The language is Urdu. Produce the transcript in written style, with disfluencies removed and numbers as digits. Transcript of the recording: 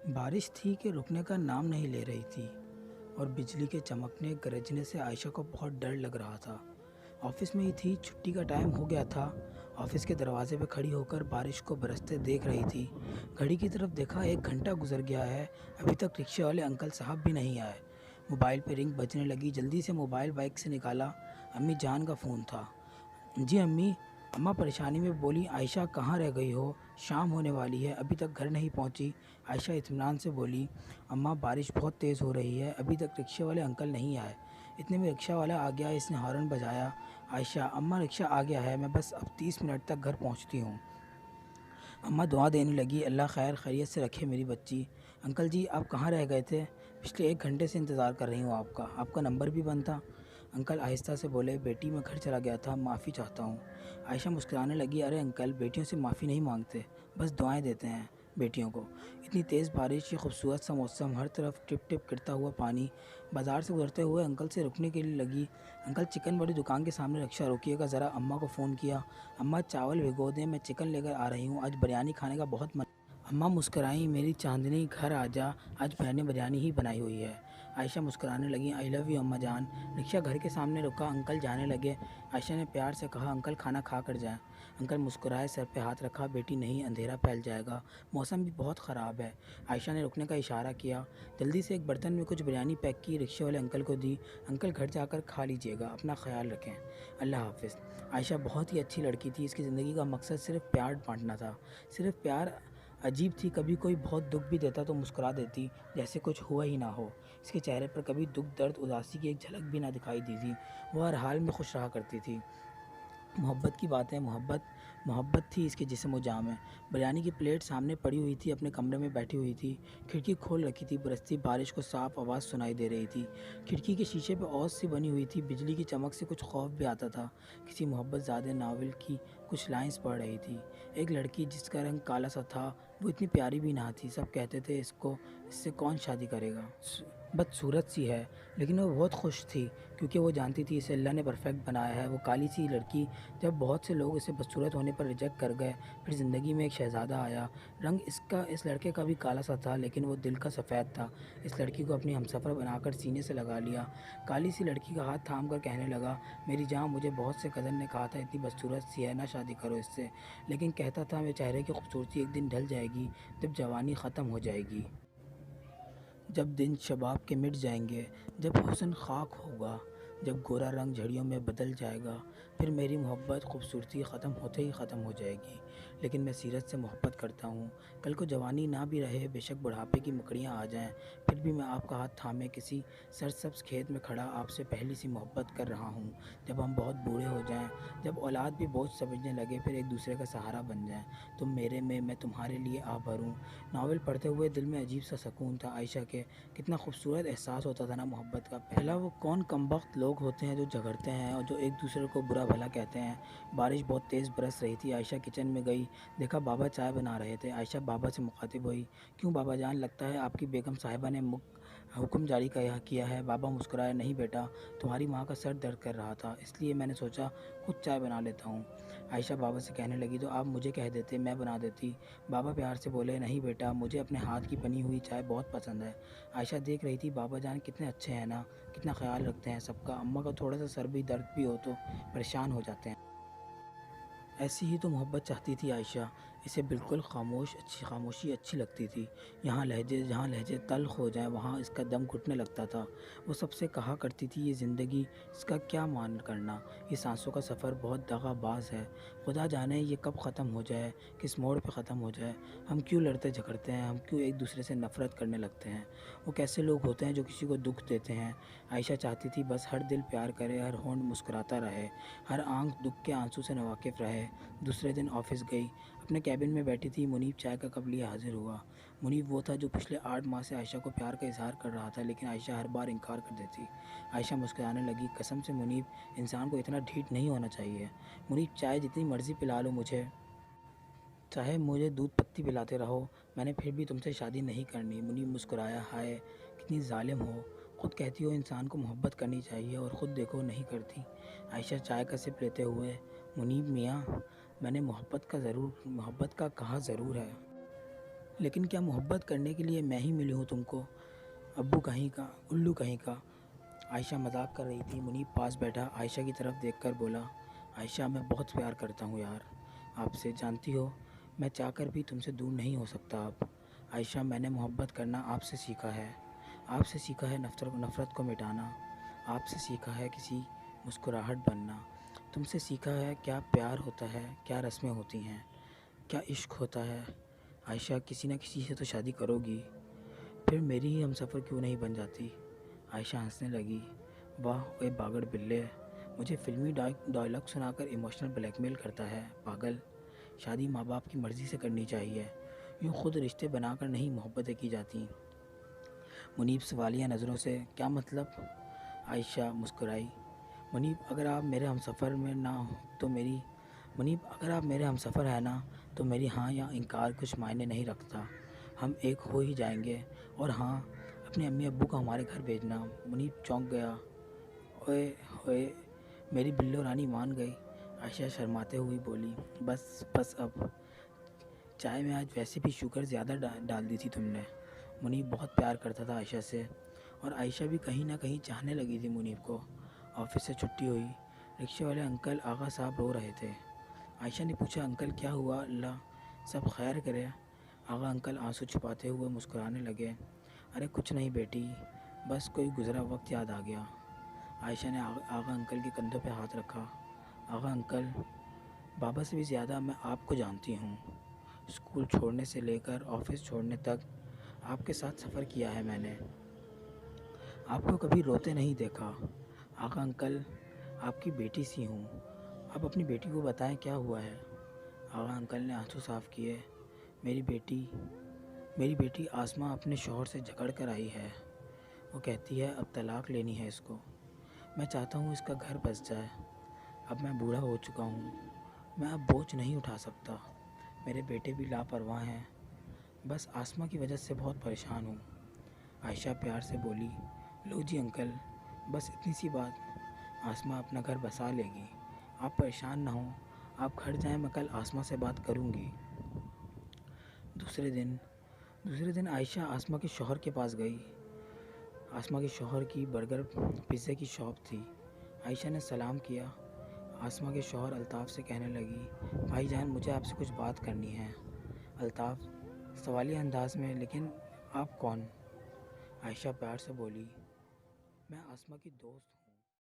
بارش تھی کہ رکنے کا نام نہیں لے رہی تھی اور بجلی کے چمکنے گرجنے سے عائشہ کو بہت ڈر لگ رہا تھا۔ آفس میں ہی تھی، چھٹی کا ٹائم ہو گیا تھا۔ آفس کے دروازے پہ کھڑی ہو کر بارش کو برستے دیکھ رہی تھی۔ گھڑی کی طرف دیکھا، 1 گھنٹہ گزر گیا ہے، ابھی تک رکشے والے انکل صاحب بھی نہیں آئے۔ موبائل پہ رنگ بجنے لگی، جلدی سے موبائل بائک سے نکالا۔ امی جان کا فون تھا۔ جی امی۔ اماں پریشانی میں بولی، عائشہ کہاں رہ گئی ہو؟ شام ہونے والی ہے، ابھی تک گھر نہیں پہنچی۔ عائشہ اطمینان سے بولی، اماں بارش بہت تیز ہو رہی ہے، ابھی تک رکشے والے انکل نہیں آئے۔ اتنے میں رکشہ والا آ گیا، اس نے ہارن بجایا۔ عائشہ، اماں رکشہ آ گیا ہے، میں بس اب 30 منٹ تک گھر پہنچتی ہوں۔ اماں دعا دینے لگی، اللہ خیر خیریت سے رکھے میری بچی۔ انکل جی آپ کہاں رہ گئے تھے؟ پچھلے 1 گھنٹے سے انتظار کر رہی ہوں آپ کا نمبر بھی بند تھا۔ انکل آہستہ سے بولے، بیٹی میں گھر چلا گیا تھا، معافی چاہتا ہوں۔ عائشہ مسکرانے لگی، ارے انکل بیٹیوں سے معافی نہیں مانگتے، بس دعائیں دیتے ہیں بیٹیوں کو۔ اتنی تیز بارش، یہ خوبصورت سا موسم، ہر طرف ٹپ ٹپ گرتا ہوا پانی۔ بازار سے گزرتے ہوئے انکل سے رکنے کے لیے لگی، انکل چکن والی دکان کے سامنے رکشہ روکیے گا ذرا، اماں کو فون کیا۔ اماں چاول بھگو دیں، میں چکن لے کر آ رہی ہوں، آج بریانی کھانے کا بہت من۔ اماں مسکرائیں، میری چاندنی گھر آ جا، آج میں نے بریانی ہی بنائی ہوئی ہے۔ عائشہ مسکرانے لگی، آئی لو یو اماں جان۔ رکشہ گھر کے سامنے رکا، انکل جانے لگے۔ عائشہ نے پیار سے کہا، انکل کھانا کھا کر جائیں۔ انکل مسکرائے، سر پہ ہاتھ رکھا، بیٹی نہیں، اندھیرا پھیل جائے گا، موسم بھی بہت خراب ہے۔ عائشہ نے رکنے کا اشارہ کیا، جلدی سے ایک برتن میں کچھ بریانی پیک کی، رکشے والے انکل کو دی، انکل گھر جا کر کھا لیجیے گا، اپنا خیال رکھیں، اللہ حافظ۔ عائشہ بہت ہی اچھی لڑکی تھی، اس کی زندگی کا مقصد صرف پیار بانٹنا تھا، صرف پیار۔ عجیب تھی، کبھی کوئی بہت دکھ بھی دیتا تو مسکرا دیتی جیسے کچھ ہوا ہی نہ ہو۔ اس کے چہرے پر کبھی دکھ، درد، اداسی کی ایک جھلک بھی نہ دکھائی دی تھی، وہ ہر حال میں خوش رہا کرتی تھی۔ محبت کی باتیں، محبت تھی اس کے جسم و جاں میں۔ بریانی کی پلیٹ سامنے پڑی ہوئی تھی، اپنے کمرے میں بیٹھی ہوئی تھی، کھڑکی کھول رکھی تھی، برستی بارش کو صاف آواز سنائی دے رہی تھی۔ کھڑکی کے شیشے پہ اوس سی بنی ہوئی تھی، بجلی کی چمک سے کچھ خوف بھی آتا تھا۔ کسی محبت زادہ ناول کی کچھ لائنز پڑھ رہی تھی، ایک لڑکی جس کا رنگ کالا سا تھا، وہ اتنی پیاری بھی نہ تھی، سب کہتے تھے اس سے کون شادی کرے گا، بدصورت سی ہے، لیکن وہ بہت خوش تھی کیونکہ وہ جانتی تھی اسے اللہ نے پرفیکٹ بنایا ہے۔ وہ کالی سی لڑکی، جب بہت سے لوگ اسے بدصورت ہونے پر ریجیکٹ کر گئے، پھر زندگی میں ایک شہزادہ آیا۔ رنگ اس لڑکے کا بھی کالا سا تھا، لیکن وہ دل کا سفید تھا۔ اس لڑکی کو اپنی ہمسفر بنا کر سینے سے لگا لیا۔ کالی سی لڑکی کا ہاتھ تھام کر کہنے لگا، میری جان، مجھے بہت سے کزن نے کہا تھا اتنی بدصورت سی ہے، نہ شادی کرو اس سے، لیکن کہتا تھا میرے چہرے کی خوبصورتی ایک دن ڈھل جائے گی، جب جوانی ختم ہو جائے گی، جب دن شباب کے مٹ جائیں گے، جب حسن خاک ہوگا، جب گورا رنگ جھڑیوں میں بدل جائے گا، پھر میری محبت خوبصورتی ختم ہوتے ہی ختم ہو جائے گی، لیکن میں سیرت سے محبت کرتا ہوں۔ کل کو جوانی نہ بھی رہے، بے شک بڑھاپے کی مکڑیاں آ جائیں، پھر بھی میں آپ کا ہاتھ تھامے کسی سرسبز کھیت میں کھڑا آپ سے پہلی سی محبت کر رہا ہوں۔ جب ہم بہت بوڑھے ہو جائیں، جب اولاد بھی بوجھ سمجھنے لگے، پھر ایک دوسرے کا سہارا بن جائیں، تم میرے میں تمہارے لیے آہ بھروں۔ ناول پڑھتے ہوئے دل میں عجیب سا سکون تھا۔ عائشہ کے کتنا خوبصورت احساس ہوتا تھا نا محبت کا۔ پہلا وہ کون کمبخت لوگ ہوتے ہیں جو جھگڑتے ہیں اور جو ایک دوسرے کو برا بھلا کہتے ہیں۔ بارش بہت تیز برس رہی تھی، عائشہ کچن میں گئی، دیکھا بابا چائے بنا رہے تھے۔ عائشہ بابا سے مخاطب ہوئی، کیوں بابا جان، لگتا ہے آپ کی بیگم صاحبہ نے حکم جاری کیا ہے؟ بابا مسکرائے، نہیں بیٹا، تمہاری ماں کا سر درد کر رہا تھا، اس لیے میں نے سوچا خود چائے بنا لیتا ہوں۔ عائشہ بابا سے کہنے لگی، تو آپ مجھے کہہ دیتے، میں بنا دیتی۔ بابا پیار سے بولے، نہیں بیٹا، مجھے اپنے ہاتھ کی بنی ہوئی چائے بہت پسند ہے۔ عائشہ دیکھ رہی تھی، بابا جان کتنے اچھے ہیں نا، کتنا خیال رکھتے ہیں سب کا، اماں کا تھوڑا سا سر بھی درد بھی ہو تو پریشان ہو جاتے ہیں۔ ایسی ہی تو محبت چاہتی تھی عائشہ، اسے بالکل خاموشی اچھی لگتی تھی۔ جہاں لہجے تلخ ہو جائیں وہاں اس کا دم گھٹنے لگتا تھا۔ وہ سب سے کہا کرتی تھی، یہ زندگی، اس کا کیا مان کرنا، یہ سانسوں کا سفر بہت دغا باز ہے، خدا جانے یہ کب ختم ہو جائے، کس موڑ پہ ختم ہو جائے، ہم کیوں لڑتے جھگڑتے ہیں، ہم کیوں ایک دوسرے سے نفرت کرنے لگتے ہیں، وہ کیسے لوگ ہوتے ہیں جو کسی کو دکھ دیتے ہیں۔ عائشہ چاہتی تھی بس ہر دل پیار کرے، ہر ہونٹ مسکراتا رہے، ہر آنکھ دکھ کے آنسو سے ناواقف رہے۔ دوسرے دن آفس گئی، اپنے کیبن میں بیٹھی تھی، منیب چائے کا کپ لیے حاضر ہوا۔ منیب وہ تھا جو پچھلے 8 ماہ سے عائشہ کو پیار کا اظہار کر رہا تھا، لیکن عائشہ ہر بار انکار کر دیتی۔ عائشہ مسکرانے لگی، قسم سے منیب، انسان کو اتنا ڈھیٹ نہیں ہونا چاہیے۔ منیب چائے جتنی مرضی پلا لو مجھے، چاہے مجھے دودھ پتی پلاتے رہو، میں نے پھر بھی تم سے شادی نہیں کرنی۔ منیب مسکرایا، ہائے کتنی ظالم ہو، خود کہتی ہو انسان کو محبت کرنی چاہیے اور خود دیکھو نہیں کرتی۔ عائشہ چائے کا سپ لیتے ہوئے، منیب میاں، میں نے محبت کا کہا ضرور ہے، لیکن کیا محبت کرنے کے لیے میں ہی ملی ہوں تم کو؟ ابو کہیں کا، الو کہیں کا۔ عائشہ مذاق کر رہی تھی۔ منیب پاس بیٹھا عائشہ کی طرف دیکھ کر بولا، عائشہ میں بہت پیار کرتا ہوں یار آپ سے، جانتی ہو میں چاہ کر بھی تم سے دور نہیں ہو سکتا اب۔ عائشہ میں نے محبت کرنا آپ سے سیکھا ہے، آپ سے سیکھا ہے نفرت کو مٹانا، آپ سے سیکھا ہے کسی مسکراہٹ بننا، تم سے سیکھا ہے کیا پیار ہوتا ہے، کیا رسمیں ہوتی ہیں، کیا عشق ہوتا ہے۔ عائشہ کسی نہ کسی سے تو شادی کرو گی، پھر میری ہی ہم سفر کیوں نہیں بن جاتی؟ عائشہ ہنسنے لگی، واہ اے باگڑ بلے، مجھے فلمی ڈائلاگ سنا کر ایموشنل بلیک میل کرتا ہے پاگل۔ شادی ماں باپ کی مرضی سے کرنی چاہیے، یوں خود رشتے بنا کر نہیں محبتیں کی جاتی۔ منیب سوالیہ نظروں سے، کیا مطلب؟ عائشہ مسکرائی، منیب اگر آپ میرے ہم سفر میں نہ ہو تو میری منیب اگر آپ میرے ہم سفر ہیں نا تو میری ہاں یا انکار کچھ معنی نہیں رکھتا، ہم ایک ہو ہی جائیں گے۔ اور ہاں، اپنے امی ابو کو ہمارے گھر بھیجنا۔ منیب چونک گیا، اوئے ہوئے میری بلو رانی مان گئی۔ عائشہ شرماتے ہوئی بولی، بس بس اب، چائے میں آج ویسے بھی شوگر زیادہ ڈال دی تھی تم نے۔ منیب بہت پیار کرتا تھا عائشہ سے، اور عائشہ بھی کہیں نہ کہیں چاہنے لگی تھی منیب کو۔ آفس سے چھٹی ہوئی، رکشے والے انکل آغا صاحب رو رہے تھے۔ عائشہ نے پوچھا، انکل کیا ہوا؟ اللہ سب خیر کرے۔ آغا انکل آنسو چھپاتے ہوئے مسکرانے لگے، ارے کچھ نہیں بیٹی، بس کوئی گزرا وقت یاد آ گیا۔ عائشہ نے آغا انکل کے کندھوں پہ ہاتھ رکھا، آغا انکل، بابا سے بھی زیادہ میں آپ کو جانتی ہوں، اسکول چھوڑنے سے لے کر آفس چھوڑنے تک آپ کے ساتھ سفر کیا ہے میں نے، آپ کو کبھی روتے نہیں دیکھا۔ آغا انکل، آپ کی بیٹی سی ہوں، آپ اپنی بیٹی کو بتائیں کیا ہوا ہے۔ آغا انکل نے آنسو صاف کیے، میری بیٹی آسماں اپنے شوہر سے جھگڑ کر آئی ہے، وہ کہتی ہے اب طلاق لینی ہے اس کو، میں چاہتا ہوں اس کا گھر بس جائے، اب میں بوڑھا ہو چکا ہوں، میں اب بوجھ نہیں اٹھا سکتا، میرے بیٹے بھی لاپرواہ ہیں، بس آسماں کی وجہ سے بہت پریشان ہوں۔ عائشہ پیار سے بولی، لو جی انکل، بس اتنی سی بات، آسماں اپنا گھر بسا لے گی، آپ پریشان نہ ہوں، آپ گھر جائیں، میں کل آسماں سے بات کروں گی۔ دوسرے دن عائشہ آسماں کے شوہر کے پاس گئی۔ آسماں کے شوہر کی برگر پیزے کی شاپ تھی۔ عائشہ نے سلام کیا۔ آسماں کے شوہر الطاف سے کہنے لگی، بھائی جان مجھے آپ سے کچھ بات کرنی ہے۔ الطاف سوالیہ انداز میں، لیکن آپ کون؟ عائشہ پیار سے بولی، میں آسماں کی دوست ہوں۔